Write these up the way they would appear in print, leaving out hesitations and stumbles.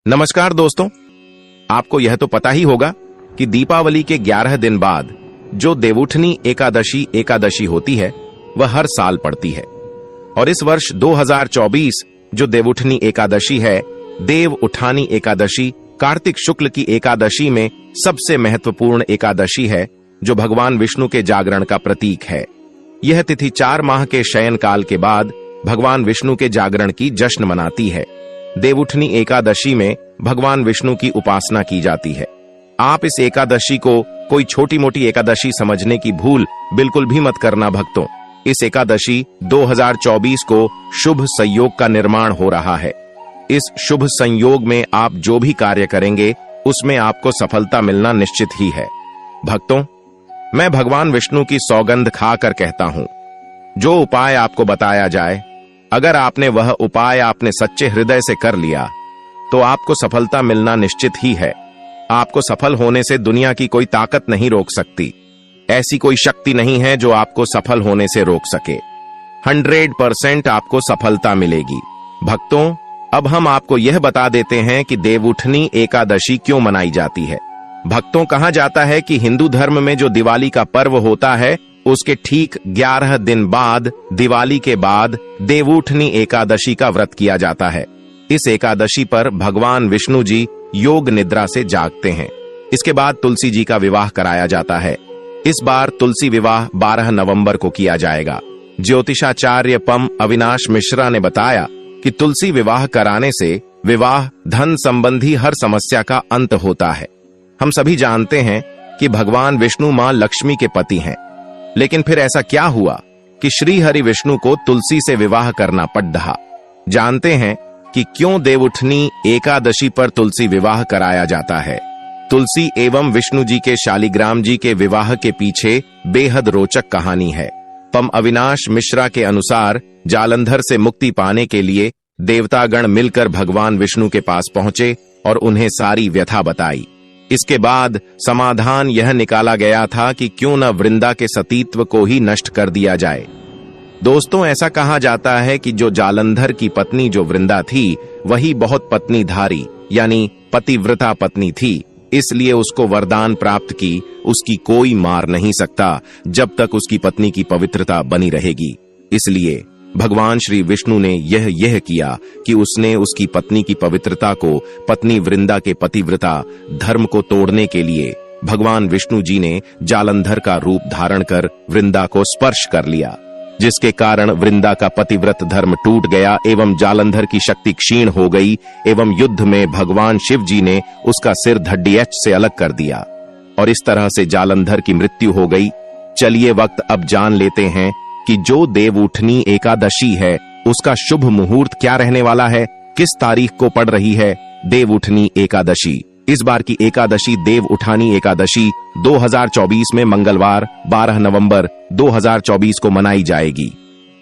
नमस्कार दोस्तों, आपको यह तो पता ही होगा कि दीपावली के 11 दिन बाद जो देवउठनी एकादशी होती है वह हर साल पड़ती है। और इस वर्ष 2024 जो देवउठनी एकादशी है, देव उठानी एकादशी कार्तिक शुक्ल की एकादशी में सबसे महत्वपूर्ण एकादशी है, जो भगवान विष्णु के जागरण का प्रतीक है। यह तिथि 4 माह के शयन काल के बाद भगवान विष्णु के जागरण की जश्न मनाती है। देवउठनी एकादशी में भगवान विष्णु की उपासना की जाती है। आप इस एकादशी को कोई छोटी मोटी एकादशी समझने की भूल बिल्कुल भी मत करना भक्तों। इस एकादशी 2024 को शुभ संयोग का निर्माण हो रहा है। इस शुभ संयोग में आप जो भी कार्य करेंगे उसमें आपको सफलता मिलना निश्चित ही है। भक्तों, मैं भगवान विष्णु की सौगंध खाकर कहता हूं, जो उपाय आपको बताया जाए, अगर आपने वह उपाय आपने सच्चे हृदय से कर लिया तो आपको सफलता मिलना निश्चित ही है। आपको सफल होने से दुनिया की कोई ताकत नहीं रोक सकती। ऐसी कोई शक्ति नहीं है जो आपको सफल होने से रोक सके। 100% आपको सफलता मिलेगी। भक्तों, अब हम आपको यह बता देते हैं कि देवउठनी एकादशी क्यों मनाई जाती है। भक्तों, कहा जाता है कि हिंदू धर्म में जो दिवाली का पर्व होता है, उसके ठीक 11 दिन बाद, दिवाली के बाद देवउठनी एकादशी का व्रत किया जाता है। इस एकादशी पर भगवान विष्णु जी योग निद्रा से जागते हैं। इसके बाद तुलसी जी का विवाह कराया जाता है। इस बार तुलसी विवाह 12 नवंबर को किया जाएगा। ज्योतिषाचार्य पम अविनाश मिश्रा ने बताया कि तुलसी विवाह कराने से विवाह धन संबंधी हर समस्या का अंत होता है। हम सभी जानते हैं कि भगवान विष्णु मां लक्ष्मी के पति हैं, लेकिन फिर ऐसा क्या हुआ कि श्री हरि विष्णु को तुलसी से विवाह करना पड़ रहा। जानते हैं कि क्यों देवउठनी एकादशी पर तुलसी विवाह कराया जाता है। तुलसी एवं विष्णु जी के शालिग्राम जी के विवाह के पीछे बेहद रोचक कहानी है। पम अविनाश मिश्रा के अनुसार जालंधर से मुक्ति पाने के लिए देवतागण मिलकर भगवान विष्णु के पास पहुंचे और उन्हें सारी व्यथा बताई। इसके बाद समाधान यह निकाला गया था कि क्यों न वृंदा के सतीत्व को ही नष्ट कर दिया जाए। दोस्तों, ऐसा कहा जाता है कि जो जालंधर की पत्नी जो वृंदा थी, वही बहुत पत्नीधारी यानी पतिव्रता पत्नी थी। इसलिए उसको वरदान प्राप्त की उसकी कोई मार नहीं सकता जब तक उसकी पत्नी की पवित्रता बनी रहेगी। इसलिए भगवान श्री विष्णु ने यह किया कि उसने उसकी पत्नी की पवित्रता को पत्नी वृंदा के पतिव्रता धर्म को तोड़ने के लिए भगवान विष्णु जी ने जालंधर का रूप धारण कर वृंदा को स्पर्श कर लिया, जिसके कारण वृंदा का पतिव्रत धर्म टूट गया एवं जालंधर की शक्ति क्षीण हो गई एवं युद्ध में भगवान शिव जी ने उसका सिर धड्डियच से अलग कर दिया और इस तरह से जालंधर की मृत्यु हो गई। चलिए वक्त अब जान लेते हैं कि जो देवउठनी एकादशी है उसका शुभ मुहूर्त क्या रहने वाला है, किस तारीख को पड़ रही है देवउठनी एकादशी। इस बार की एकादशी देव उठानी एकादशी 2024 में मंगलवार 12 नवंबर 2024 को मनाई जाएगी।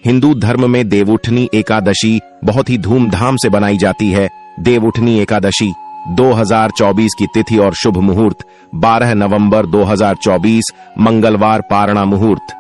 हिंदू धर्म में देवउठनी एकादशी बहुत ही धूमधाम से बनाई जाती है। देवउठनी एकादशी 2024 की तिथि और शुभ मुहूर्त 12 नवंबर 2024 मंगलवार पारणा मुहूर्त,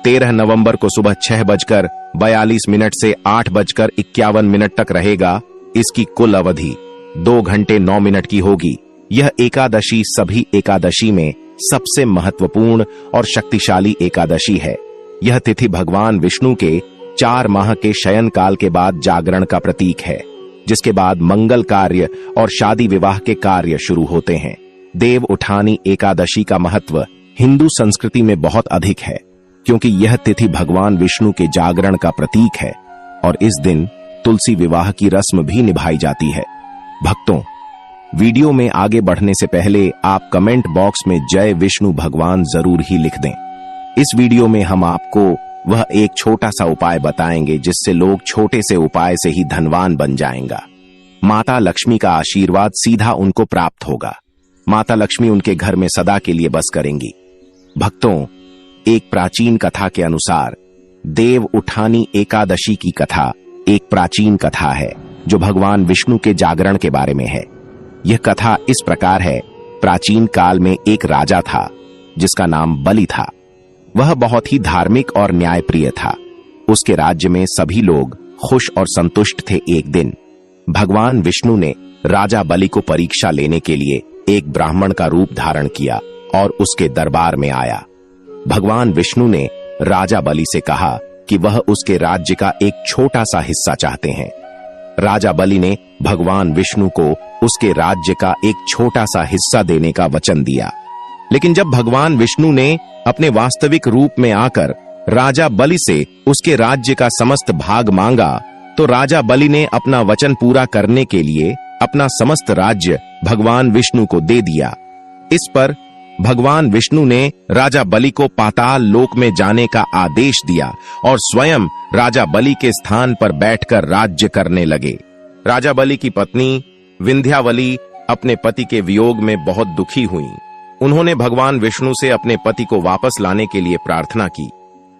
13 नवंबर को सुबह 6:42 से 8:51 तक रहेगा। इसकी कुल अवधि 2 घंटे 9 मिनट की होगी। यह एकादशी सभी एकादशी में सबसे महत्वपूर्ण और शक्तिशाली एकादशी है। यह तिथि भगवान विष्णु के 4 माह के शयन काल के बाद जागरण का प्रतीक है, जिसके बाद मंगल कार्य और शादी विवाह के कार्य शुरू होते हैं। देव उठानी एकादशी का महत्व हिंदू संस्कृति में बहुत अधिक है, क्योंकि यह तिथि भगवान विष्णु के जागरण का प्रतीक है और इस दिन तुलसी विवाह की रस्म भी निभाई जाती है। भक्तों, वीडियो में आगे बढ़ने से पहले आप कमेंट बॉक्स में जय विष्णु भगवान जरूर ही लिख दें। इस वीडियो में हम आपको वह एक छोटा सा उपाय बताएंगे जिससे लोग छोटे से उपाय से ही धनवान बन जाएंगा। माता लक्ष्मी का आशीर्वाद सीधा उनको प्राप्त होगा। माता लक्ष्मी उनके घर में सदा के लिए बस करेंगी। भक्तों, एक प्राचीन कथा के अनुसार देव उठानी एकादशी की कथा एक प्राचीन कथा है जो भगवान विष्णु के जागरण के बारे में है। यह कथा इस प्रकार है। प्राचीन काल में एक राजा था जिसका नाम बलि था। वह बहुत ही धार्मिक और न्यायप्रिय था। उसके राज्य में सभी लोग खुश और संतुष्ट थे। एक दिन भगवान विष्णु ने राजा बलि को परीक्षा लेने के लिए एक ब्राह्मण का रूप धारण किया और उसके दरबार में आया। भगवान विष्णु ने राजा बलि से कहा कि वह उसके राज्य का एक छोटा सा हिस्सा चाहते हैं। राजा बलि ने भगवान विष्णु को उसके राज्य का एक छोटा सा हिस्सा देने का वचन दिया। लेकिन जब भगवान विष्णु ने अपने वास्तविक रूप में आकर राजा बलि से उसके राज्य का समस्त भाग मांगा, तो राजा बलि ने अपना वचन पूरा करने के लिए अपना समस्त राज्य भगवान विष्णु को दे दिया। इस पर भगवान विष्णु ने राजा बलि को पाताल लोक में जाने का आदेश दिया और स्वयं राजा बलि के स्थान पर बैठकर राज्य करने लगे। राजा बलि की पत्नी विंध्यावली अपने पति के वियोग में बहुत दुखी हुई। उन्होंने भगवान विष्णु से अपने पति को वापस लाने के लिए प्रार्थना की।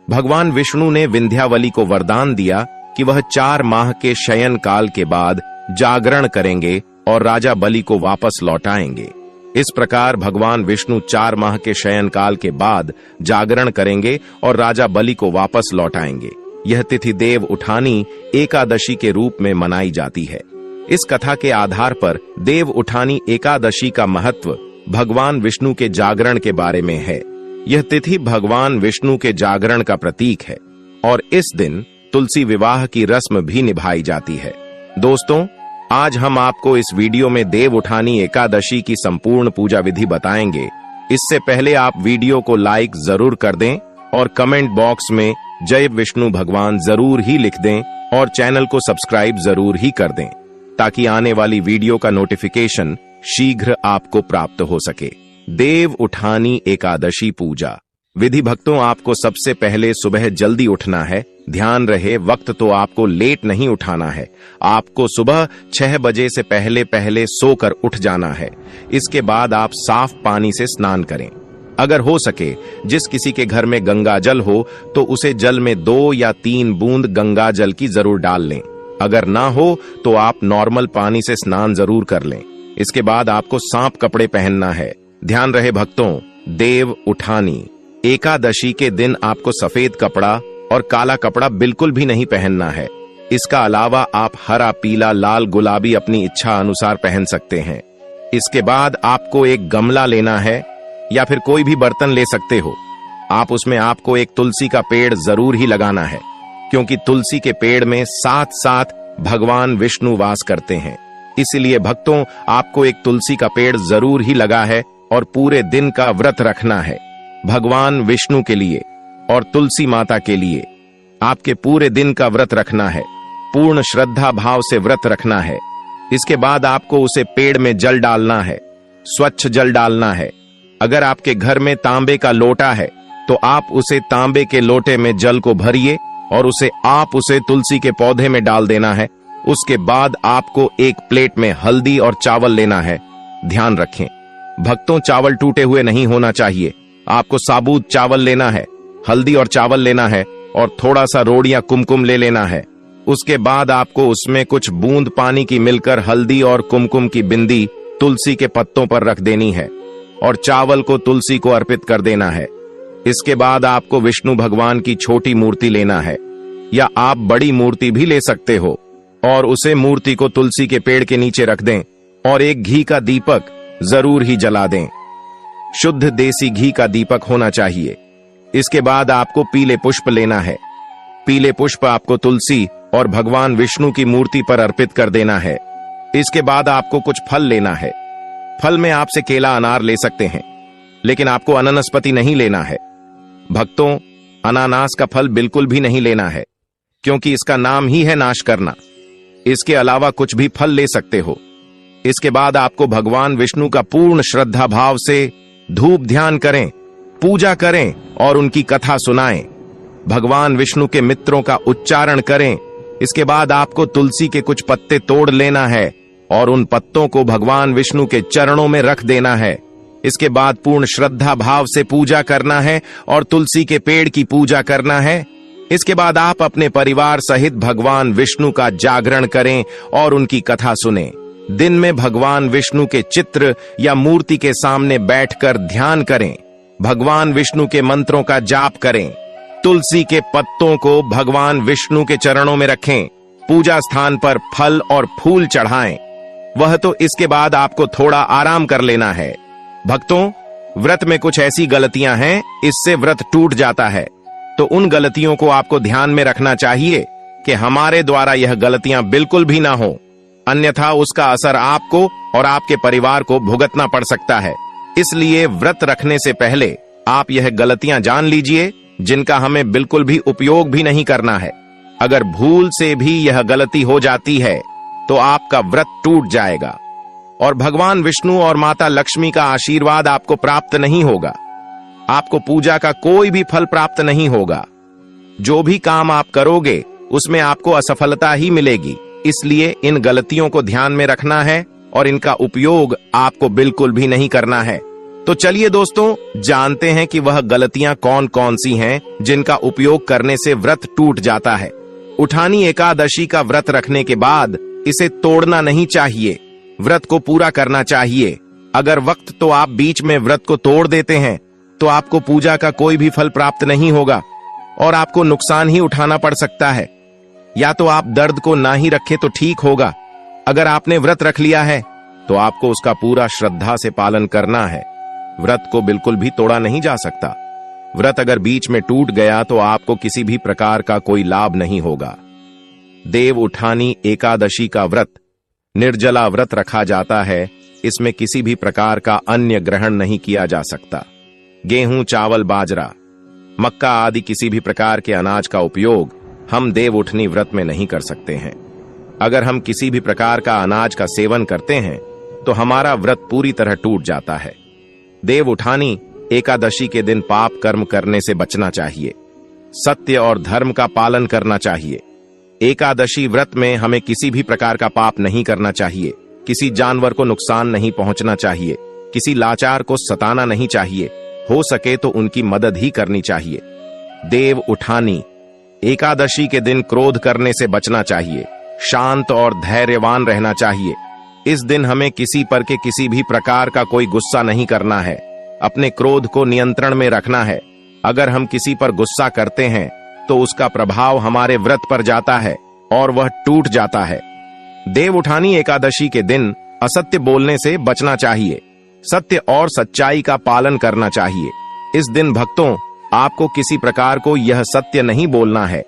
भगवान विष्णु ने विंध्यावली को वरदान दिया कि वह 4 माह के शयन काल के बाद जागरण करेंगे और राजा बलि को वापस लौटाएंगे। इस प्रकार भगवान विष्णु 4 माह के शयन काल के बाद जागरण करेंगे और राजा बलि को वापस लौटाएंगे। यह तिथि देव उठानी एकादशी के रूप में मनाई जाती है। इस कथा के आधार पर देव उठानी एकादशी का महत्व भगवान विष्णु के जागरण के बारे में है। यह तिथि भगवान विष्णु के जागरण का प्रतीक है और इस दिन तुलसी विवाह की रस्म भी निभाई जाती है। दोस्तों, आज हम आपको इस वीडियो में देव उठानी एकादशी की संपूर्ण पूजा विधि बताएंगे। इससे पहले आप वीडियो को लाइक जरूर कर दें और कमेंट बॉक्स में जय विष्णु भगवान जरूर ही लिख दें और चैनल को सब्सक्राइब जरूर ही कर दें ताकि आने वाली वीडियो का नोटिफिकेशन शीघ्र आपको प्राप्त हो सके। देव उठानी एकादशी पूजा विधि। भक्तों, आपको सबसे पहले सुबह जल्दी उठना है। ध्यान रहे, वक्त तो आपको लेट नहीं उठाना है। आपको सुबह 6 बजे से पहले सोकर उठ जाना है। इसके बाद आप साफ पानी से स्नान करें। अगर हो सके, जिस किसी के घर में गंगा जल हो तो उसे जल में 2 या 3 बूंद गंगा जल की जरूर डाल लें। अगर ना हो तो आप नॉर्मल पानी से स्नान जरूर कर लें। इसके बाद आपको सांप कपड़े पहनना है। ध्यान रहे भक्तों, देव उठानी एकादशी के दिन आपको सफेद कपड़ा और काला कपड़ा बिल्कुल भी नहीं पहनना है। इसका अलावा आप हरा, पीला, लाल, गुलाबी अपनी इच्छा अनुसार पहन सकते हैं। इसके बाद आपको एक गमला लेना है या फिर कोई भी बर्तन ले सकते हो। आप उसमें आपको एक तुलसी का पेड़ जरूर ही लगाना है, क्योंकि तुलसी के पेड़ में साथ भगवान विष्णु वास करते हैं। इसलिए भक्तों, आपको एक तुलसी का पेड़ जरूर ही लगा है और पूरे दिन का व्रत रखना है भगवान विष्णु के लिए और तुलसी माता के लिए। आपके पूरे दिन का व्रत रखना है, पूर्ण श्रद्धा भाव से व्रत रखना है। इसके बाद आपको उसे पेड़ में जल डालना है, स्वच्छ जल डालना है। अगर आपके घर में तांबे का लोटा है तो आप उसे तांबे के लोटे में जल को भरिए और उसे तुलसी के पौधे में डाल देना है। उसके बाद आपको एक प्लेट में हल्दी और चावल लेना है। ध्यान रखें भक्तों, चावल टूटे हुए नहीं होना चाहिए। आपको साबुत चावल लेना है, हल्दी और चावल लेना है और थोड़ा सा रोड़ या कुमकुम ले लेना है। उसके बाद आपको उसमें कुछ बूंद पानी की मिलकर हल्दी और कुमकुम की बिंदी तुलसी के पत्तों पर रख देनी है और चावल को तुलसी को अर्पित कर देना है। इसके बाद आपको विष्णु भगवान की छोटी मूर्ति लेना है या आप बड़ी मूर्ति भी ले सकते हो और उसे मूर्ति को तुलसी के पेड़ के नीचे रख दें और एक घी का दीपक जरूर ही जला दें। शुद्ध देसी घी का दीपक होना चाहिए। इसके बाद आपको पीले पुष्प लेना है। पीले पुष्प आपको तुलसी और भगवान विष्णु की मूर्ति पर अर्पित कर देना है। इसके बाद आपको कुछ फल लेना है। फल में आपसे केला, अनार ले सकते हैं, लेकिन आपको अनानासपति नहीं लेना है। भक्तों, अनानास का फल बिल्कुल भी नहीं लेना है, क्योंकि इसका नाम ही है नाश करना। इसके अलावा कुछ भी फल ले सकते हो। इसके बाद आपको भगवान विष्णु का पूर्ण श्रद्धा भाव से धूप ध्यान करें, पूजा करें और उनकी कथा सुनाएं। भगवान विष्णु के मित्रों का उच्चारण करें। इसके बाद आपको तुलसी के कुछ पत्ते तोड़ लेना है और उन पत्तों को भगवान विष्णु के चरणों में रख देना है। इसके बाद पूर्ण श्रद्धा भाव से पूजा करना है और तुलसी के पेड़ की पूजा करना है। इसके बाद आप अपने परिवार सहित भगवान विष्णु का जागरण करें और उनकी कथा सुनें। दिन में भगवान विष्णु के चित्र या मूर्ति के सामने बैठकर ध्यान करें। भगवान विष्णु के मंत्रों का जाप करें। तुलसी के पत्तों को भगवान विष्णु के चरणों में रखें। पूजा स्थान पर फल और फूल चढ़ाएं। वह तो इसके बाद आपको थोड़ा आराम कर लेना है। भक्तों, व्रत में कुछ ऐसी गलतियां हैं, इससे व्रत टूट जाता है। तो उन गलतियों को आपको ध्यान में रखना चाहिए कि हमारे द्वारा यह गलतियां बिल्कुल भी ना हो, अन्यथा उसका असर आपको और आपके परिवार को भुगतना पड़ सकता है। इसलिए व्रत रखने से पहले आप यह गलतियां जान लीजिए जिनका हमें बिल्कुल भी उपयोग भी नहीं करना है। अगर भूल से भी यह गलती हो जाती है तो आपका व्रत टूट जाएगा और भगवान विष्णु और माता लक्ष्मी का आशीर्वाद आपको प्राप्त नहीं होगा। आपको पूजा का कोई भी फल प्राप्त नहीं होगा। जो भी काम आप करोगे उसमें आपको असफलता ही मिलेगी। इसलिए इन गलतियों को ध्यान में रखना है और इनका उपयोग आपको बिल्कुल भी नहीं करना है। तो चलिए दोस्तों, जानते हैं कि वह गलतियां कौन कौन सी हैं जिनका उपयोग करने से व्रत टूट जाता है। उठानी एकादशी का व्रत रखने के बाद इसे तोड़ना नहीं चाहिए, व्रत को पूरा करना चाहिए। अगर वक्त तो आप बीच में व्रत को तोड़ देते हैं तो आपको पूजा का कोई भी फल प्राप्त नहीं होगा और आपको नुकसान ही उठाना पड़ सकता है। या तो आप दर्द को ना ही रखें तो ठीक होगा। अगर आपने व्रत रख लिया है तो आपको उसका पूरा श्रद्धा से पालन करना है। व्रत को बिल्कुल भी तोड़ा नहीं जा सकता। व्रत अगर बीच में टूट गया तो आपको किसी भी प्रकार का कोई लाभ नहीं होगा। देव उठानी एकादशी का व्रत निर्जला व्रत रखा जाता है। इसमें किसी भी प्रकार का अन्य ग्रहण नहीं किया जा सकता। गेहूं, चावल, बाजरा, मक्का आदि किसी भी प्रकार के अनाज का उपयोग हम देव उठनी व्रत में नहीं कर सकते हैं। अगर हम किसी भी प्रकार का अनाज का सेवन करते हैं तो हमारा व्रत पूरी तरह टूट जाता है। देव उठानी एकादशी के दिन पाप कर्म करने से बचना चाहिए। सत्य और धर्म का पालन करना चाहिए। एकादशी व्रत में हमें किसी भी प्रकार का पाप नहीं करना चाहिए। किसी जानवर को नुकसान नहीं पहुंचना चाहिए। किसी लाचार को सताना नहीं चाहिए। हो सके तो उनकी मदद ही करनी चाहिए। देव उठानी एकादशी के दिन क्रोध करने से बचना चाहिए। शांत और धैर्यवान रहना चाहिए। इस दिन हमें किसी पर के किसी भी प्रकार का कोई गुस्सा नहीं करना है। अपने क्रोध को नियंत्रण में रखना है। अगर हम किसी पर गुस्सा करते हैं तो उसका प्रभाव हमारे व्रत पर जाता है और वह टूट जाता है। देव उठानी एकादशी के दिन असत्य बोलने से बचना चाहिए। सत्य और सच्चाई का पालन करना चाहिए। इस दिन भक्तों, आपको किसी प्रकार को यह सत्य नहीं बोलना है,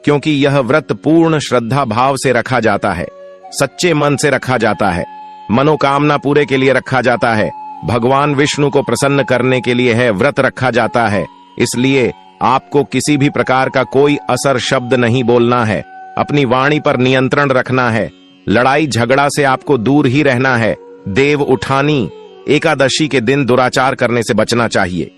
क्योंकि यह व्रत पूर्ण श्रद्धा भाव से रखा जाता है। सच्चे मन से रखा जाता है। मनोकामना पूरे के लिए रखा जाता है। भगवान विष्णु को प्रसन्न करने के लिए है व्रत रखा जाता है। इसलिए आपको किसी भी प्रकार का कोई असर शब्द नहीं बोलना है। अपनी वाणी पर नियंत्रण रखना है। लड़ाई झगड़ा से आपको दूर ही रहना है। देव उठानी एकादशी के दिन दुराचार करने से बचना चाहिए।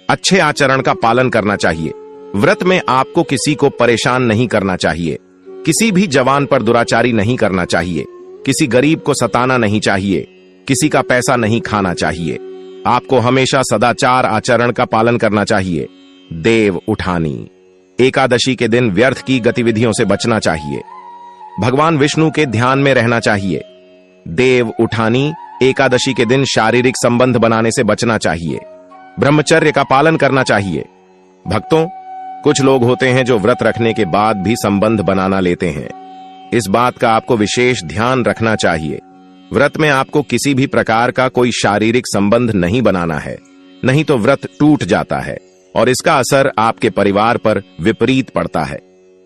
अच्छे आचरण का पालन करना चाहिए। व्रत में आपको किसी को परेशान नहीं करना चाहिए। किसी भी जवान पर दुराचारी नहीं करना चाहिए। किसी गरीब को सताना नहीं चाहिए। किसी का पैसा नहीं खाना चाहिए। आपको हमेशा सदाचार आचरण का पालन करना चाहिए। देव उठानी एकादशी के दिन व्यर्थ की गतिविधियों से बचना चाहिए। भगवान विष्णु के ध्यान में रहना चाहिए। देव उठानी एकादशी के दिन शारीरिक संबंध बनाने से बचना चाहिए। ब्रह्मचर्य का पालन करना चाहिए। भक्तों, कुछ लोग होते हैं जो व्रत रखने के बाद भी संबंध बनाना लेते हैं। इस बात का आपको विशेष ध्यान रखना चाहिए। व्रत में आपको किसी भी प्रकार का कोई शारीरिक संबंध नहीं बनाना है, नहीं तो व्रत टूट जाता है और इसका असर आपके परिवार पर विपरीत पड़ता है।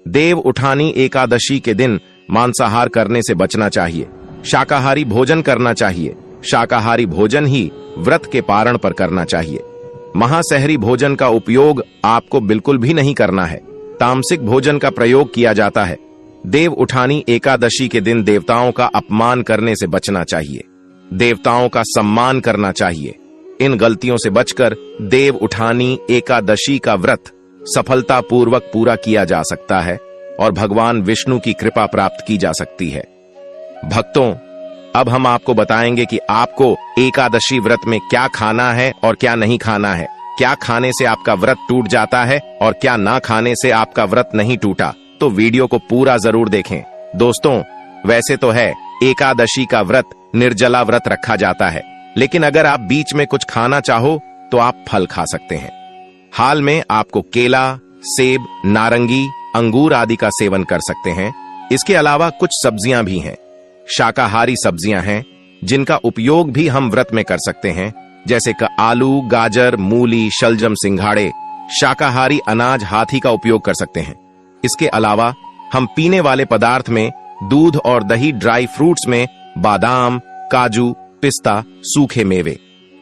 देव उठानी एकादशी के दिन मांसाहार करने से बचना चाहिए। शाकाहारी भोजन करना चाहिए। शाकाहारी भोजन ही व्रत के पारण पर करना चाहिए। महाशहरी भोजन का उपयोग आपको बिल्कुल भी नहीं करना है। तामसिक भोजन का प्रयोग किया जाता है। देव उठानी एकादशी के दिन देवताओं का अपमान करने से बचना चाहिए। देवताओं का सम्मान करना चाहिए। इन गलतियों से बचकर देव उठानी एकादशी का व्रत सफलतापूर्वक पूरा किया जा सकता है और भगवान विष्णु की कृपा प्राप्त की जा सकती है। भक्तों, अब हम आपको बताएंगे कि आपको एकादशी व्रत में क्या खाना है और क्या नहीं खाना है। क्या खाने से आपका व्रत टूट जाता है और क्या ना खाने से आपका व्रत नहीं टूटा। तो वीडियो को पूरा जरूर देखें। दोस्तों, वैसे तो है एकादशी का व्रत निर्जला व्रत रखा जाता है, लेकिन अगर आप बीच में कुछ खाना चाहो तो आप फल खा सकते हैं। हाल में आपको केला, सेब, नारंगी, अंगूर आदि का सेवन कर सकते हैं। इसके अलावा कुछ सब्जियां भी हैं। शाकाहारी सब्जियां हैं जिनका उपयोग भी हम व्रत में कर सकते हैं, जैसे आलू, गाजर, मूली, शलजम, सिंघाड़े। शाकाहारी अनाज हाथी का उपयोग कर सकते हैं। इसके अलावा हम पीने वाले पदार्थ में दूध और दही, ड्राई फ्रूट्स में बादाम, काजू, पिस्ता, सूखे मेवे,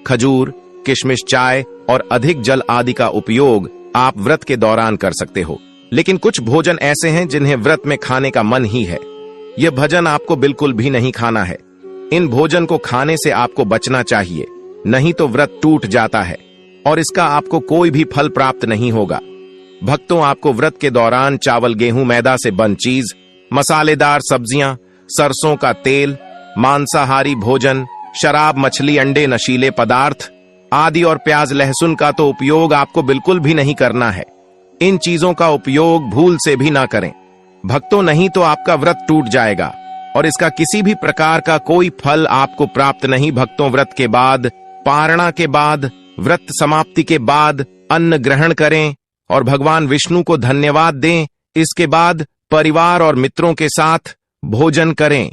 खजूर, किशमिश, चाय और अधिक जल आदि का उपयोग आप व्रत के दौरान कर सकते हो। लेकिन कुछ भोजन ऐसे हैं जिन्हें व्रत में खाने का मन ही है। यह भोजन आपको बिल्कुल भी नहीं खाना है। इन भोजन को खाने से आपको बचना चाहिए, नहीं तो व्रत टूट जाता है और इसका आपको कोई भी फल प्राप्त नहीं होगा। भक्तों, आपको व्रत के दौरान चावल, गेहूं, मैदा से बन चीज, मसालेदार सब्जियां, सरसों का तेल, मांसाहारी भोजन, शराब, मछली, अंडे, नशीले पदार्थ आदि और प्याज, लहसुन का तो उपयोग आपको बिल्कुल भी नहीं करना है। इन चीजों का उपयोग भूल से भी ना करें भक्तों, नहीं तो आपका व्रत टूट जाएगा और इसका किसी भी प्रकार का कोई फल आपको प्राप्त नहीं। भक्तों, व्रत के बाद, पारणा के बाद, व्रत समाप्ति के बाद अन्न ग्रहण करें और भगवान विष्णु को धन्यवाद दें। इसके बाद परिवार और मित्रों के साथ भोजन करें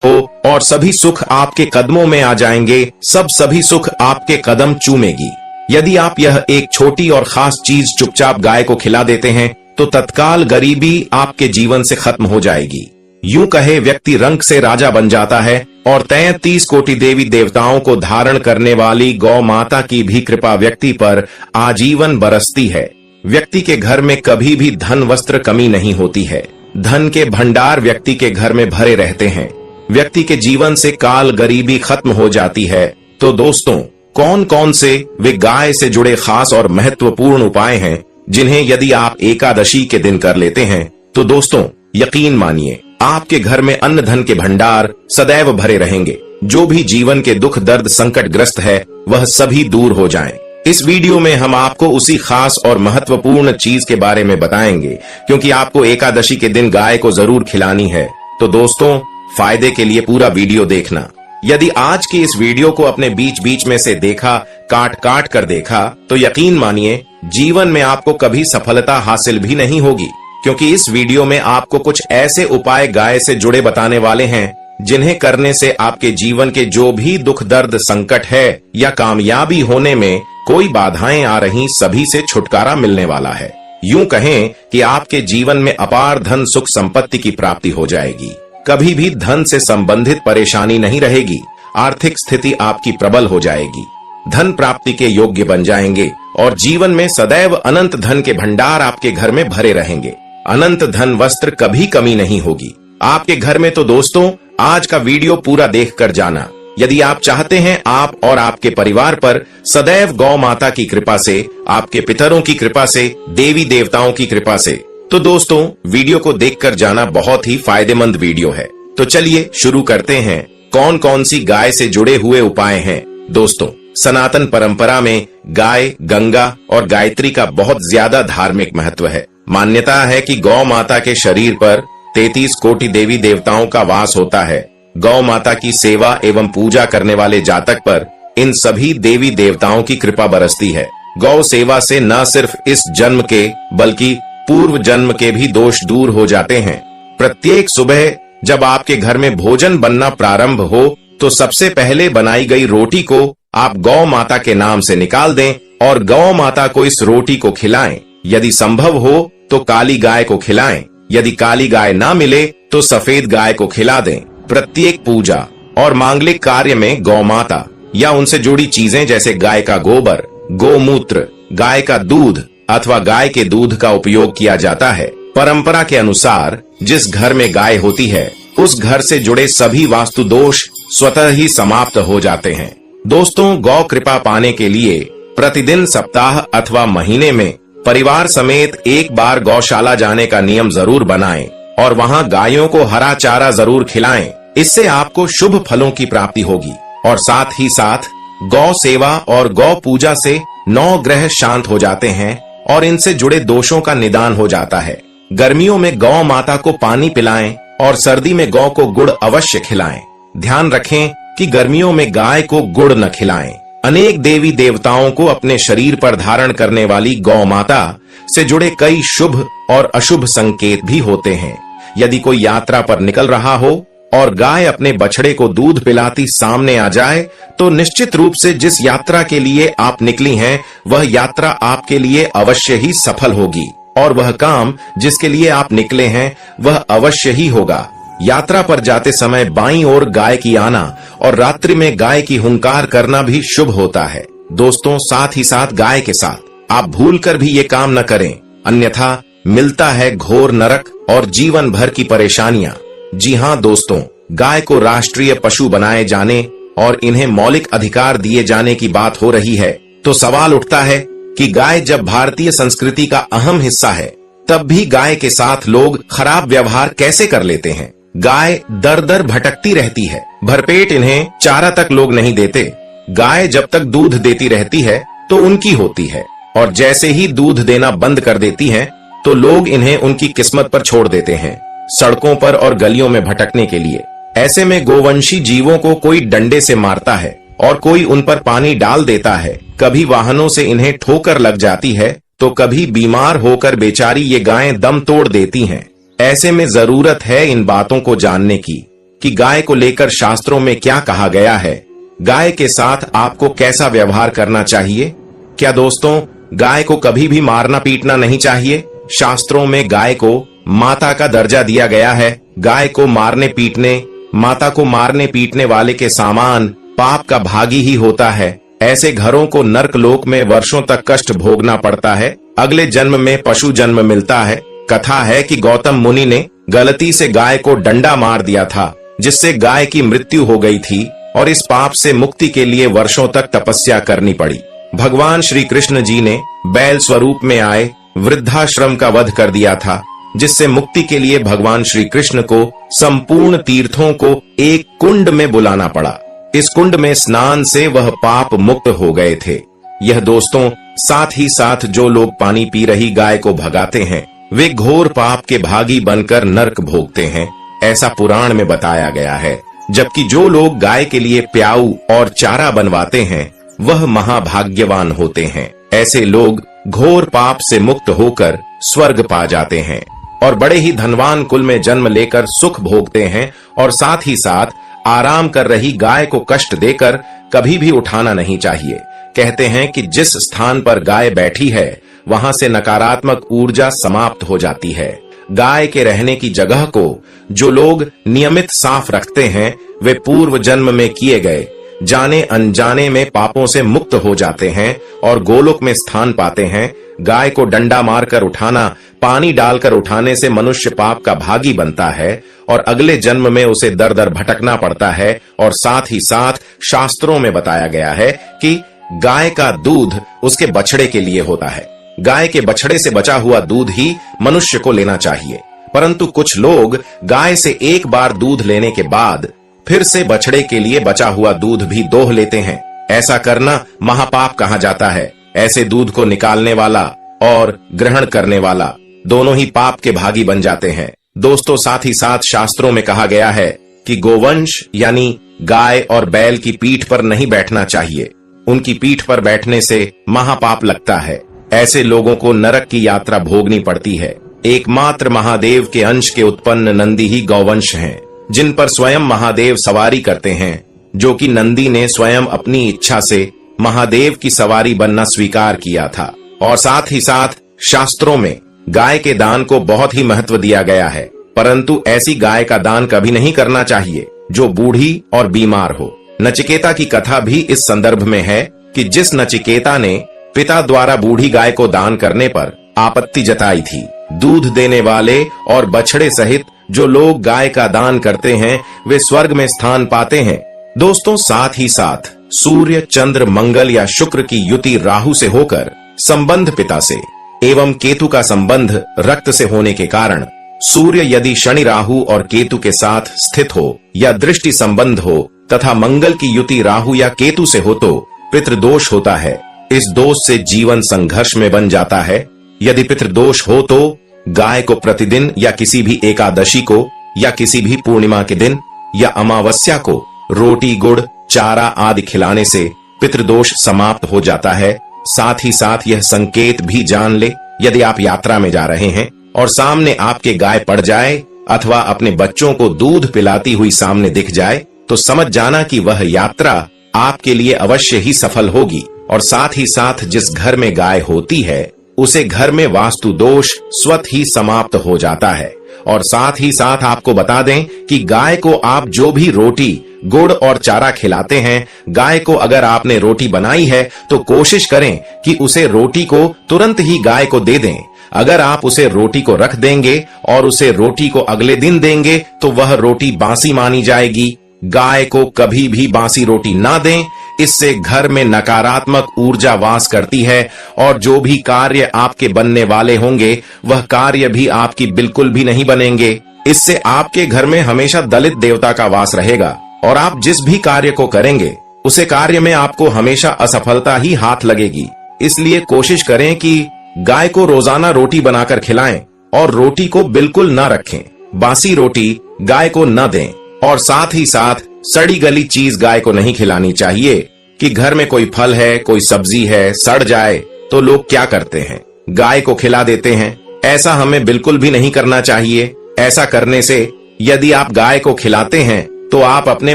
और सभी सुख आपके कदमों में आ जाएंगे। सभी सुख आपके कदम चूमेगी। यदि आप यह एक छोटी और खास चीज चुपचाप गाय को खिला देते हैं तो तत्काल गरीबी आपके जीवन से खत्म हो जाएगी। यूं कहे, व्यक्ति रंग से राजा बन जाता है और 33 कोटि देवी देवताओं को धारण करने वाली गौ माता की भी कृपा व्यक्ति पर आजीवन बरसती है। व्यक्ति के घर में कभी भी धन वस्त्र कमी नहीं होती है। धन के भंडार व्यक्ति के घर में भरे रहते हैं। व्यक्ति के जीवन से काल गरीबी खत्म हो जाती है। तो दोस्तों, कौन कौन से वे गाय से जुड़े खास और महत्वपूर्ण उपाय हैं जिन्हें यदि आप एकादशी के दिन कर लेते हैं तो दोस्तों यकीन मानिए, आपके घर में अन्न धन के भंडार सदैव भरे रहेंगे। जो भी जीवन के दुख, दर्द, संकट ग्रस्त है वह सभी दूर हो जाएं। इस वीडियो में हम आपको उसी खास और महत्वपूर्ण चीज के बारे में बताएंगे, क्योंकि आपको एकादशी के दिन गाय को जरूर खिलानी है। तो दोस्तों, फायदे के लिए पूरा वीडियो देखना। यदि आज की इस वीडियो को अपने बीच बीच में से देखा, काट काट कर देखा, तो यकीन मानिए जीवन में आपको कभी सफलता हासिल भी नहीं होगी, क्योंकि इस वीडियो में आपको कुछ ऐसे उपाय गाय से जुड़े बताने वाले हैं जिन्हें करने से आपके जीवन के जो भी दुख, दर्द, संकट है या कामयाबी होने में कोई बाधाएं आ रही, सभी से छुटकारा मिलने वाला है। यूं कहें कि आपके जीवन में अपार धन, सुख, संपत्ति की प्राप्ति हो जाएगी। कभी भी धन से संबंधित परेशानी नहीं रहेगी। आर्थिक स्थिति आपकी प्रबल हो जाएगी। धन प्राप्ति के योग्य बन जाएंगे और जीवन में सदैव अनंत धन के भंडार आपके घर में भरे रहेंगे। अनंत धन, वस्त्र कभी कमी नहीं होगी आपके घर में। तो दोस्तों, आज का वीडियो पूरा देखकर जाना। यदि आप चाहते हैं आप और आपके परिवार पर सदैव गौ माता की कृपा से, आपके पितरों की कृपा से, देवी देवताओं की कृपा से, तो दोस्तों वीडियो को देखकर जाना। बहुत ही फायदेमंद वीडियो है। तो चलिए शुरू करते हैं। कौन कौन सी गाय से जुड़े हुए उपाय हैं। दोस्तों, सनातन परंपरा में गाय, गंगा और गायत्री का बहुत ज्यादा धार्मिक महत्व है। मान्यता है कि गौ माता के शरीर पर 33 कोटि देवी देवताओं का वास होता है। गौ माता की सेवा एवं पूजा करने वाले जातक पर इन सभी देवी देवताओं की कृपा बरसती है। गौ सेवा से न सिर्फ इस जन्म के बल्कि पूर्व जन्म के भी दोष दूर हो जाते हैं। प्रत्येक सुबह जब आपके घर में भोजन बनना प्रारंभ हो तो सबसे पहले बनाई गई रोटी को आप गौ माता के नाम से निकाल दें और गौ माता को इस रोटी को खिलाएं। यदि संभव हो तो काली गाय को खिलाएं। यदि काली गाय ना मिले तो सफेद गाय को खिला दें। प्रत्येक पूजा और मांगलिक कार्य में गौ माता या उनसे जुड़ी चीजें जैसे गाय का गोबर, गोमूत्र, गाय का दूध अथवा गाय के दूध का उपयोग किया जाता है। परंपरा के अनुसार जिस घर में गाय होती है उस घर से जुड़े सभी वास्तु दोष स्वतः ही समाप्त हो जाते हैं। दोस्तों, गौ कृपा पाने के लिए प्रतिदिन, सप्ताह अथवा महीने में परिवार समेत एक बार गौशाला जाने का नियम जरूर बनाएं और वहां गायों को हरा चारा जरूर खिलाएं। इससे आपको शुभ फलों की प्राप्ति होगी और साथ ही साथ गौ सेवा और गौ पूजा से 9 ग्रह शांत हो जाते हैं और इनसे जुड़े दोषों का निदान हो जाता है। गर्मियों में गौ माता को पानी पिलाएं और सर्दी में गौ को गुड़ अवश्य खिलाएं। ध्यान रखें कि गर्मियों में गाय को गुड़ न खिलाएं। अनेक देवी देवताओं को अपने शरीर पर धारण करने वाली गौ माता से जुड़े कई शुभ और अशुभ संकेत भी होते हैं। यदि कोई यात्रा पर निकल रहा हो और गाय अपने बछड़े को दूध पिलाती सामने आ जाए, तो निश्चित रूप से जिस यात्रा के लिए आप निकली हैं, वह यात्रा आपके लिए अवश्य ही सफल होगी और वह काम जिसके लिए आप निकले हैं वह अवश्य ही होगा। यात्रा पर जाते समय बाईं ओर गाय की आना और रात्रि में गाय की हुंकार करना भी शुभ होता है। दोस्तों, साथ ही साथ गाय के साथ आप भूलकर भी ये काम न करें, अन्यथा मिलता है घोर नरक और जीवन भर की परेशानियां। जी हाँ दोस्तों, गाय को राष्ट्रीय पशु बनाए जाने और इन्हें मौलिक अधिकार दिए जाने की बात हो रही है, तो सवाल उठता है कि गाय जब भारतीय संस्कृति का अहम हिस्सा है, तब भी गाय के साथ लोग खराब व्यवहार कैसे कर लेते हैं। गाय दर दर भटकती रहती है, भरपेट इन्हें चारा तक लोग नहीं देते। गाय जब तक दूध देती रहती है तो उनकी होती है, और जैसे ही दूध देना बंद कर देती है तो लोग इन्हें उनकी किस्मत पर छोड़ देते हैं, सड़कों पर और गलियों में भटकने के लिए। ऐसे में गोवंशी जीवों को कोई डंडे से मारता है और कोई उन पर पानी डाल देता है, कभी वाहनों से इन्हें ठोकर लग जाती है तो कभी बीमार होकर बेचारी ये गायें दम तोड़ देती हैं। ऐसे में जरूरत है इन बातों को जानने की कि गाय को लेकर शास्त्रों में क्या कहा गया है, गाय के साथ आपको कैसा व्यवहार करना चाहिए। क्या दोस्तों, गाय को कभी भी मारना पीटना नहीं चाहिए। शास्त्रों में गाय को माता का दर्जा दिया गया है। गाय को मारने पीटने, माता को मारने पीटने वाले के सामान पाप का भागी ही होता है। ऐसे घरों को नर्क लोक में वर्षों तक कष्ट भोगना पड़ता है। अगले जन्म में पशु जन्म मिलता है। कथा है कि गौतम मुनि ने गलती से गाय को डंडा मार दिया था, जिससे गाय की मृत्यु हो गई थी और इस पाप से मुक्ति के लिए वर्षों तक तपस्या करनी पड़ी। भगवान श्री कृष्ण जी ने बैल स्वरूप में आए वृद्धाश्रम का वध कर दिया था, जिससे मुक्ति के लिए भगवान श्री कृष्ण को संपूर्ण तीर्थों को एक कुंड में बुलाना पड़ा। इस कुंड में स्नान से वह पाप मुक्त हो गए थे। यह दोस्तों, साथ ही साथ जो लोग पानी पी रही गाय को भगाते हैं, वे घोर पाप के भागी बनकर नरक भोगते हैं, ऐसा पुराण में बताया गया है। जबकि जो लोग गाय के लिए प्याऊ और चारा बनवाते हैं, वह महाभाग्यवान होते हैं। ऐसे लोग घोर पाप से मुक्त होकर स्वर्ग पा जाते हैं और बड़े ही धनवान कुल में जन्म लेकर सुख भोगते हैं। और साथ ही साथ आराम कर रही गाय को कष्ट देकर कभी भी उठाना नहीं चाहिए। कहते हैं कि जिस स्थान पर गाय बैठी है, वहां से नकारात्मक ऊर्जा समाप्त हो जाती है। गाय के रहने की जगह को जो लोग नियमित साफ रखते हैं, वे पूर्व जन्म में किए गए जाने अनजाने में पापों से मुक्त हो जाते हैं और गोलोक में स्थान पाते हैं। गाय को डंडा मारकर उठाना, पानी डालकर उठाने से मनुष्य पाप का भागी बनता है और अगले जन्म में उसे दर दर भटकना पड़ता है। और साथ ही साथ शास्त्रों में बताया गया है कि गाय का दूध उसके बछड़े के लिए होता है। गाय के बछड़े से बचा हुआ दूध ही मनुष्य को लेना चाहिए, परंतु कुछ लोग गाय से एक बार दूध लेने के बाद फिर से बछड़े के लिए बचा हुआ दूध भी दोह लेते हैं। ऐसा करना महापाप कहा जाता है। ऐसे दूध को निकालने वाला और ग्रहण करने वाला दोनों ही पाप के भागी बन जाते हैं। दोस्तों, साथ ही साथ शास्त्रों में कहा गया है कि गोवंश यानी गाय और बैल की पीठ पर नहीं बैठना चाहिए। उनकी पीठ पर बैठने से महापाप लगता है। ऐसे लोगों को नरक की यात्रा भोगनी पड़ती है। एकमात्र महादेव के अंश के उत्पन्न नंदी ही गौवंश हैं, जिन पर स्वयं महादेव सवारी करते हैं, जो कि नंदी ने स्वयं अपनी इच्छा से महादेव की सवारी बनना स्वीकार किया था। और साथ ही साथ शास्त्रों में गाय के दान को बहुत ही महत्व दिया गया है, परंतु ऐसी गाय का दान कभी नहीं करना चाहिए जो बूढ़ी और बीमार हो। नचिकेता की कथा भी इस संदर्भ में है कि जिस नचिकेता ने पिता द्वारा बूढ़ी गाय को दान करने पर आपत्ति जताई थी। दूध देने वाले और बछड़े सहित जो लोग गाय का दान करते हैं, वे स्वर्ग में स्थान पाते हैं। दोस्तों, साथ ही साथ सूर्य, चंद्र, मंगल या शुक्र की युति राहु से होकर संबंध पिता से एवं केतु का संबंध रक्त से होने के कारण सूर्य यदि शनि, राहु और केतु के साथ स्थित हो या दृष्टि संबंध हो तथा मंगल की युति राहु या केतु से हो तो पितृदोष होता है। इस दोष से जीवन संघर्ष में बन जाता है। यदि पितृदोष हो तो गाय को प्रतिदिन या किसी भी एकादशी को या किसी भी पूर्णिमा के दिन या अमावस्या को रोटी, गुड़, चारा आदि खिलाने से पितृदोष समाप्त हो जाता है। साथ ही साथ यह संकेत भी जान ले, यदि आप यात्रा में जा रहे हैं और सामने आपके गाय पड़ जाए अथवा अपने बच्चों को दूध पिलाती हुई सामने दिख जाए तो समझ जाना कि वह यात्रा आपके लिए अवश्य ही सफल होगी। और साथ ही साथ जिस घर में गाय होती है उसे घर में वास्तु दोष स्वतः ही समाप्त हो जाता है। और साथ ही साथ आपको बता दें कि गाय को आप जो भी रोटी, गुड़ और चारा खिलाते हैं, गाय को अगर आपने रोटी बनाई है तो कोशिश करें कि उसे रोटी को तुरंत ही गाय को दे दें। अगर आप उसे रोटी को रख देंगे और उसे रोटी को अगले दिन देंगे तो वह रोटी बासी मानी जाएगी। गाय को कभी भी बासी रोटी ना दें, इससे घर में नकारात्मक ऊर्जा वास करती है और जो भी कार्य आपके बनने वाले होंगे वह कार्य भी आपकी बिल्कुल भी नहीं बनेंगे। इससे आपके घर में हमेशा दलित देवता का वास रहेगा और आप जिस भी कार्य को करेंगे उसे कार्य में आपको हमेशा असफलता ही हाथ लगेगी। इसलिए कोशिश करें कि गाय को रोजाना रोटी बनाकर खिलाएं और रोटी को बिल्कुल न रखें। बासी रोटी गाय को न दें और साथ ही साथ सड़ी गली चीज गाय को नहीं खिलानी चाहिए। कि घर में कोई फल है, कोई सब्जी है, सड़ जाए तो लोग क्या करते हैं, गाय को खिला देते हैं। ऐसा हमें बिल्कुल भी नहीं करना चाहिए। ऐसा करने से यदि आप गाय को खिलाते हैं तो आप अपने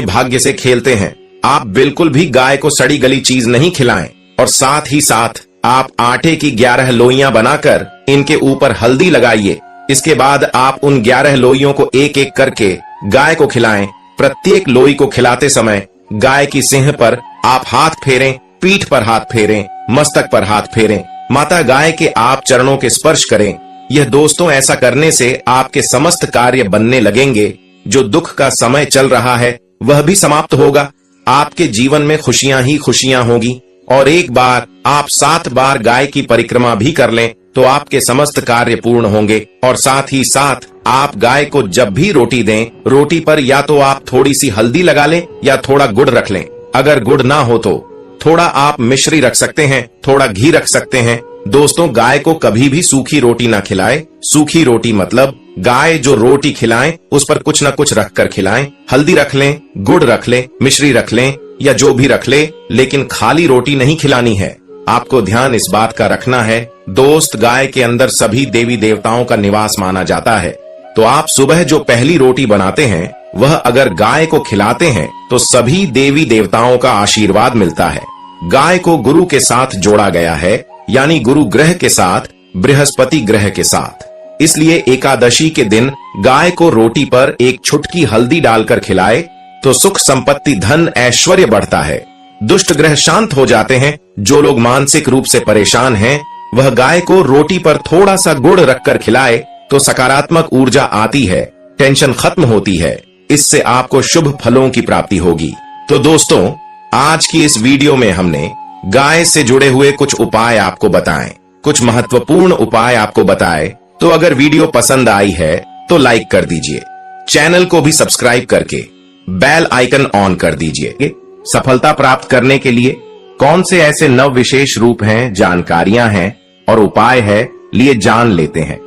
भाग्य से खेलते हैं। आप बिल्कुल भी गाय को सड़ी गली चीज नहीं खिलाएं। और साथ ही साथ आप आटे की 11 लोइयां बनाकर इनके ऊपर हल्दी लगाइए। इसके बाद आप उन 11 लोइयों को एक एक करके गाय को खिलाएं। प्रत्येक लोई को खिलाते समय गाय की सिंह पर आप हाथ फेरें, पीठ पर हाथ फेरें, मस्तक पर हाथ फेरें, माता गाय के आप चरणों के स्पर्श करें। यह दोस्तों ऐसा करने से आपके समस्त कार्य बनने लगेंगे। जो दुख का समय चल रहा है वह भी समाप्त होगा। आपके जीवन में खुशियां ही खुशियां होगी। और एक बार आप 7 बार गाय की परिक्रमा भी कर लें तो आपके समस्त कार्य पूर्ण होंगे। और साथ ही साथ आप गाय को जब भी रोटी दें, रोटी पर या तो आप थोड़ी सी हल्दी लगा लें या थोड़ा गुड़ रख लें। अगर गुड़ ना हो तो थोड़ा आप मिश्री रख सकते हैं, थोड़ा घी रख सकते हैं। दोस्तों, गाय को कभी भी सूखी रोटी ना खिलाएं। सूखी रोटी मतलब गाय जो रोटी खिलाएं उस पर कुछ न कुछ रखकर खिलाएं। हल्दी रख लें, गुड़ रख लें, मिश्री रख लें या जो भी रख ले, लेकिन खाली रोटी नहीं खिलानी है। आपको ध्यान इस बात का रखना है दोस्त, गाय के अंदर सभी देवी देवताओं का निवास माना जाता है। तो आप सुबह जो पहली रोटी बनाते हैं वह अगर गाय को खिलाते हैं तो सभी देवी देवताओं का आशीर्वाद मिलता है। गाय को गुरु के साथ जोड़ा गया है, यानी गुरु ग्रह के साथ, बृहस्पति ग्रह के साथ। इसलिए एकादशी के दिन गाय को रोटी पर एक चुटकी हल्दी डालकर खिलाए तो सुख संपत्ति, धन, ऐश्वर्य बढ़ता है। दुष्ट ग्रह शांत हो जाते हैं। जो लोग मानसिक रूप से परेशान हैं वह गाय को रोटी पर थोड़ा सा गुड़ रखकर खिलाए तो सकारात्मक ऊर्जा आती है, टेंशन खत्म होती है। इससे आपको शुभ फलों की प्राप्ति होगी। तो दोस्तों, आज की इस वीडियो में हमने गाय से जुड़े हुए कुछ उपाय आपको बताएं, कुछ महत्वपूर्ण उपाय आपको बताए। तो अगर वीडियो पसंद आई है तो लाइक कर दीजिए, चैनल को भी सब्सक्राइब करके बेल आइकन ऑन कर दीजिए। सफलता प्राप्त करने के लिए कौन से ऐसे नव विशेष रूप हैं, जानकारियां हैं और उपाय है, लिए जान लेते हैं।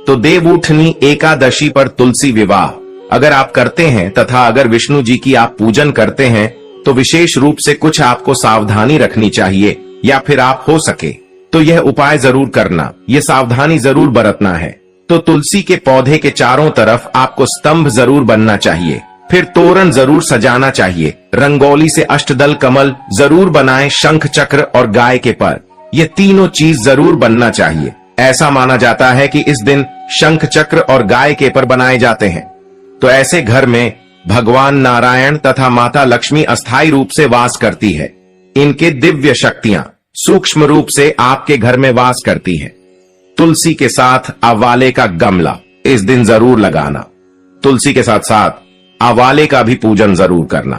तो देवउठनी एकादशी पर तुलसी विवाह अगर आप करते हैं तथा अगर विष्णु जी की आप पूजन करते हैं तो विशेष रूप से कुछ आपको सावधानी रखनी चाहिए, या फिर आप हो सके तो यह उपाय जरूर करना, यह सावधानी जरूर बरतना है। तो तुलसी के पौधे के चारों तरफ आपको स्तंभ जरूर बनना चाहिए, फिर तोरण जरूर सजाना चाहिए, रंगोली से अष्टदल कमल जरूर बनाएं, शंख चक्र और गाय के पर, ये तीनों चीज जरूर बनना चाहिए। ऐसा माना जाता है कि इस दिन शंख चक्र और गाय के पर बनाए जाते हैं। तो ऐसे घर में भगवान नारायण तथा माता लक्ष्मी अस्थायी रूप से वास करती है। इनके दिव्य शक्तियां सूक्ष्म रूप से आपके घर में वास करती हैं। तुलसी के साथ आवाले का गमला इस दिन जरूर लगाना। तुलसी के साथ साथ आवाले का भी पूजन जरूर करना,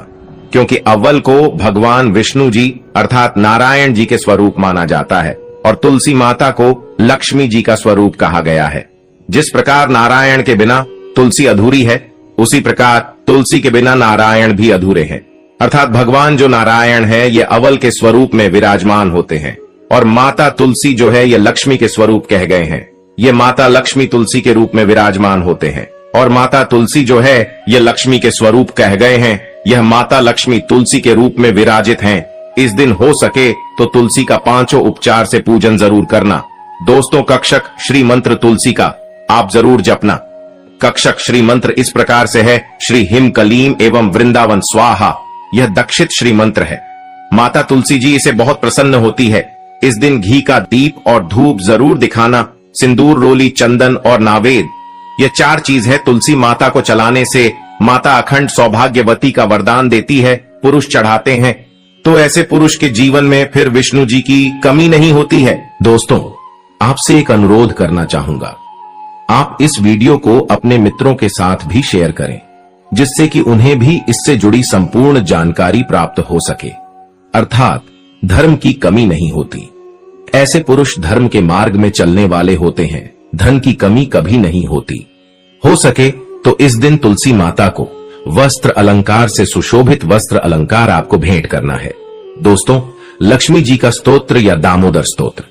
क्योंकि अव्वल को भगवान विष्णु जी अर्थात नारायण जी के स्वरूप माना जाता है और तुलसी माता को लक्ष्मी जी का स्वरूप कहा गया है। जिस प्रकार नारायण के बिना तुलसी अधूरी है, उसी प्रकार तुलसी के बिना नारायण भी अधूरे हैं। अर्थात भगवान जो नारायण है ये अव्वल के स्वरूप में विराजमान होते हैं और माता तुलसी जो है ये लक्ष्मी के स्वरूप कह गए हैं। ये माता लक्ष्मी तुलसी के रूप में विराजमान होते हैं और माता तुलसी जो है ये लक्ष्मी के स्वरूप कह गए हैं। यह माता लक्ष्मी तुलसी के रूप में विराजित हैं। इस दिन हो सके तो तुलसी का 5 उपचार से पूजन जरूर करना। दोस्तों, कक्षक श्री मंत्र तुलसी का आप जरूर जपना। कक्षक श्री मंत्र इस प्रकार से है, श्री हिम कलीम एवं वृंदावन स्वाहा। यह दक्षित श्री मंत्र है। माता तुलसी जी इसे बहुत प्रसन्न होती है। इस दिन घी का दीप और धूप जरूर दिखाना। सिंदूर, रोली, चंदन और नावेद, यह 4 चीज है। तुलसी माता को चलाने से माता अखंड सौभाग्यवती का वरदान देती है। पुरुष चढ़ाते हैं तो ऐसे पुरुष के जीवन में फिर विष्णु जी की कमी नहीं होती है। दोस्तों, आपसे एक अनुरोध करना चाहूंगा, आप इस वीडियो को अपने मित्रों के साथ भी शेयर करें, जिससे कि उन्हें भी इससे जुड़ी संपूर्ण जानकारी प्राप्त हो सके। अर्थात धर्म की कमी नहीं होती। ऐसे पुरुष धर्म के मार्ग में चलने वाले होते हैं। धन की कमी कभी नहीं होती। हो सके तो इस दिन तुलसी माता को वस्त्र अलंकार से सुशोभित वस्त्र अलंकार आपको भेंट करना है। दोस्तों, लक्ष्मी जी का स्तोत्र या दामोदर स्तोत्र,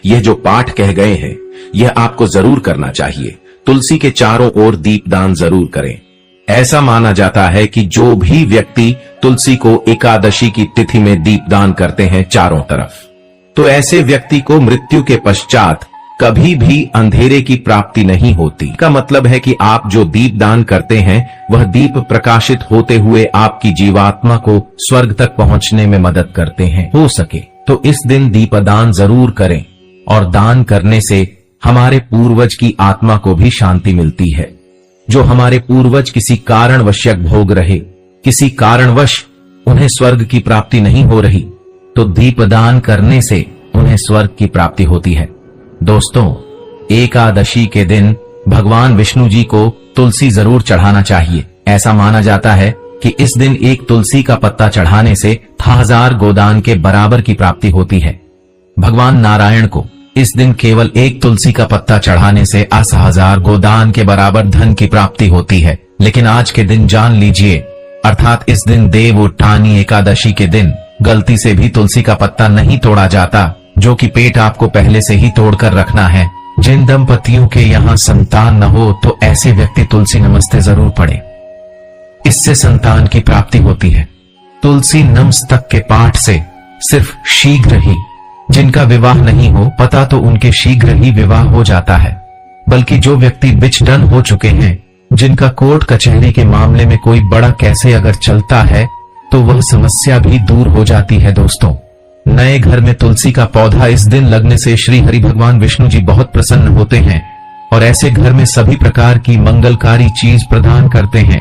यह जो पाठ कह गए हैं, यह आपको जरूर करना चाहिए। तुलसी के चारों ओर दीपदान जरूर करें। ऐसा माना जाता है कि जो भी व्यक्ति तुलसी को एकादशी की तिथि में दीपदान करते हैं चारों तरफ, तो ऐसे व्यक्ति को मृत्यु के पश्चात कभी भी अंधेरे की प्राप्ति नहीं होती। का मतलब है कि आप जो दीपदान करते हैं वह दीप प्रकाशित होते हुए आपकी जीवात्मा को स्वर्ग तक पहुंचने में मदद करते हैं। हो सके तो इस दिन दीपदान जरूर करें, और दान करने से हमारे पूर्वज की आत्मा को भी शांति मिलती है। जो हमारे पूर्वज किसी कारणवश भोग रहे, किसी कारणवश उन्हें स्वर्ग की प्राप्ति नहीं हो रही, तो दीपदान करने से उन्हें स्वर्ग की प्राप्ति होती है। दोस्तों, एकादशी के दिन भगवान विष्णु जी को तुलसी जरूर चढ़ाना चाहिए। ऐसा माना जाता है कि इस दिन एक तुलसी का पत्ता चढ़ाने से 1000 गोदान के बराबर की प्राप्ति होती है। भगवान नारायण को इस दिन केवल एक तुलसी का पत्ता चढ़ाने से 80,000 गोदान के बराबर धन की प्राप्ति होती है। लेकिन आज के दिन जान लीजिए, अर्थात इस दिन देव उठानी एकादशी के दिन गलती से भी तुलसी का पत्ता नहीं तोड़ा जाता, जो कि पेट आपको पहले से ही तोड़कर रखना है। जिन दंपतियों के यहाँ संतान न हो, तो ऐसे व्यक्ति तुलसी नमस्ते जरूर पढ़े। इससे संतान की प्राप्ति होती है। तुलसी नमस्तक के पाठ से सिर्फ शीघ्र ही, जिनका विवाह नहीं हो पता तो उनके शीघ्र ही विवाह हो जाता है। बल्कि जो व्यक्ति बिछड़न हो चुके हैं, जिनका कोर्ट कचहरी के मामले में कोई बड़ा कैसे अगर चलता है, तो वह समस्या भी दूर हो जाती है। दोस्तों, नए घर में तुलसी का पौधा इस दिन लगने से श्री हरि भगवान विष्णु जी बहुत प्रसन्न होते हैं, और ऐसे घर में सभी प्रकार की मंगलकारी चीज प्रदान करते हैं।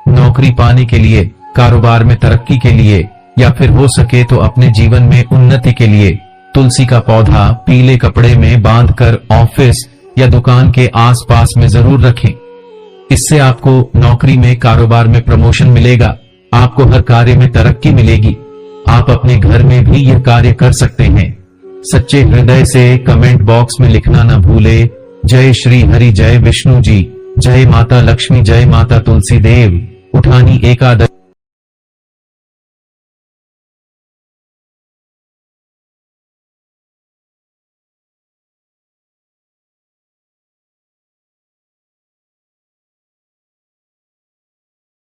नौकरी पाने के लिए, कारोबार में तरक्की के लिए, या फिर हो सके तो अपने जीवन में उन्नति के लिए तुलसी का पौधा पीले कपड़े में बांधकर ऑफिस या दुकान के आसपास में जरूर रखें। इससे आपको नौकरी में, कारोबार में प्रमोशन मिलेगा। आपको हर कार्य में तरक्की मिलेगी। आप अपने घर में भी यह कार्य कर सकते हैं। सच्चे हृदय से कमेंट बॉक्स में लिखना न भूले। जय श्री हरि, जय विष्णु जी, जय माता लक्ष्मी, जय माता तुलसी देव। उठानी एकादशी।